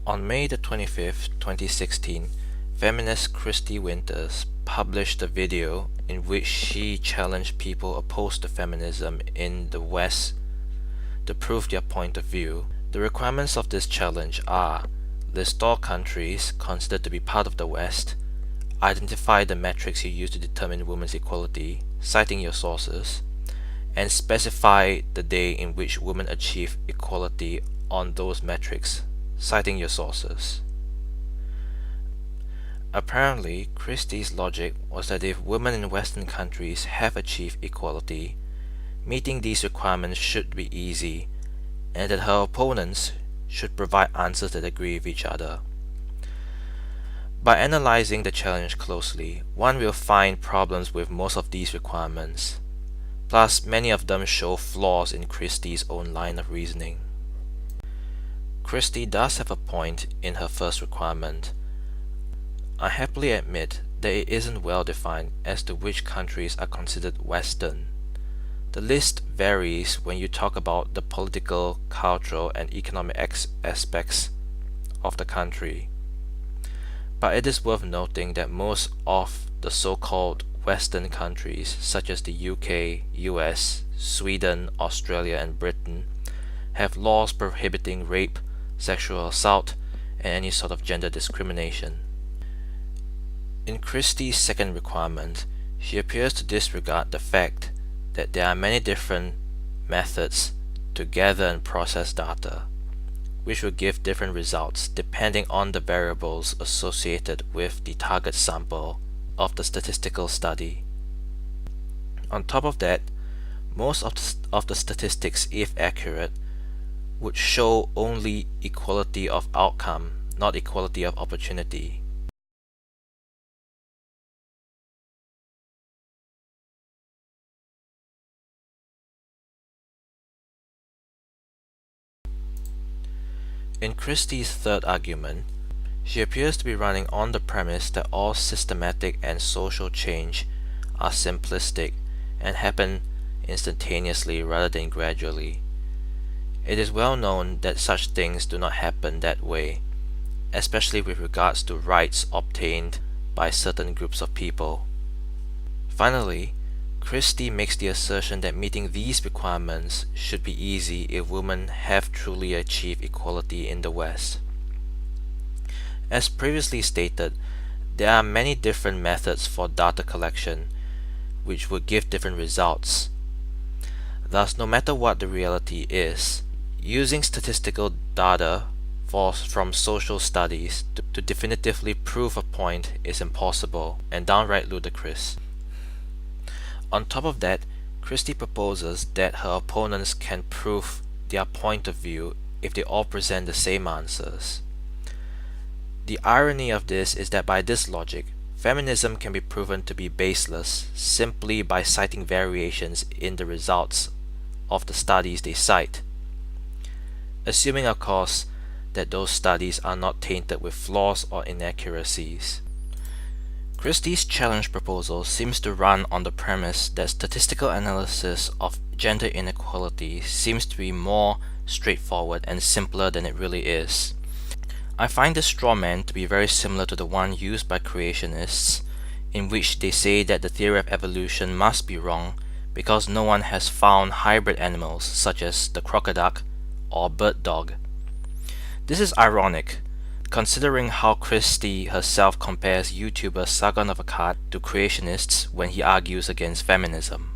On May the 25th, 2016, feminist Kristi Winter published a video in which she challenged people opposed to feminism in the West to prove their point of view. The requirements of this challenge are: list all countries considered to be part of the West, identify the metrics you use to determine women's equality, citing your sources, and specify the day in which women achieve equality on those metrics, citing your sources. Apparently, Kristi's logic was that if women in Western countries have achieved equality, meeting these requirements should be easy, and that her opponents should provide answers that agree with each other. By analyzing the challenge closely, one will find problems with most of these requirements. Plus, many of them show flaws in Kristi's own line of reasoning. Kristi does have a point in her first requirement. I happily admit that it isn't well defined as to which countries are considered Western. The list varies when you talk about the political, cultural, and economic aspects of the country. But it is worth noting that most of the so-called Western countries, such as the UK, US, Sweden, Australia, and Britain, have laws prohibiting rape, sexual assault, and any sort of gender discrimination. In Kristi's second requirement, she appears to disregard the fact that there are many different methods to gather and process data, which will give different results depending on the variables associated with the target sample of the statistical study. On top of that, most of the statistics, if accurate, would show only equality of outcome, not equality of opportunity. In Kristi's third argument, she appears to be running on the premise that all systematic and social change are simplistic and happen instantaneously rather than gradually. It is well known that such things do not happen that way, especially with regards to rights obtained by certain groups of people. Finally, Kristi makes the assertion that meeting these requirements should be easy if women have truly achieved equality in the West. As previously stated, there are many different methods for data collection, which would give different results. Thus, no matter what the reality is, using statistical data from social studies to definitively prove a point is impossible and downright ludicrous. On top of that, Kristi proposes that her opponents can prove their point of view if they all present the same answers. The irony of this is that by this logic, feminism can be proven to be baseless simply by citing variations in the results of the studies they cite, assuming of course that those studies are not tainted with flaws or inaccuracies. Kristi's challenge proposal seems to run on the premise that statistical analysis of gender inequality seems to be more straightforward and simpler than it really is. I find this straw man to be very similar to the one used by creationists, in which they say that the theory of evolution must be wrong because no one has found hybrid animals such as the crocodile or bird dog. This is ironic, considering how Kristi herself compares YouTuber Sargon of Akkad to creationists when he argues against feminism.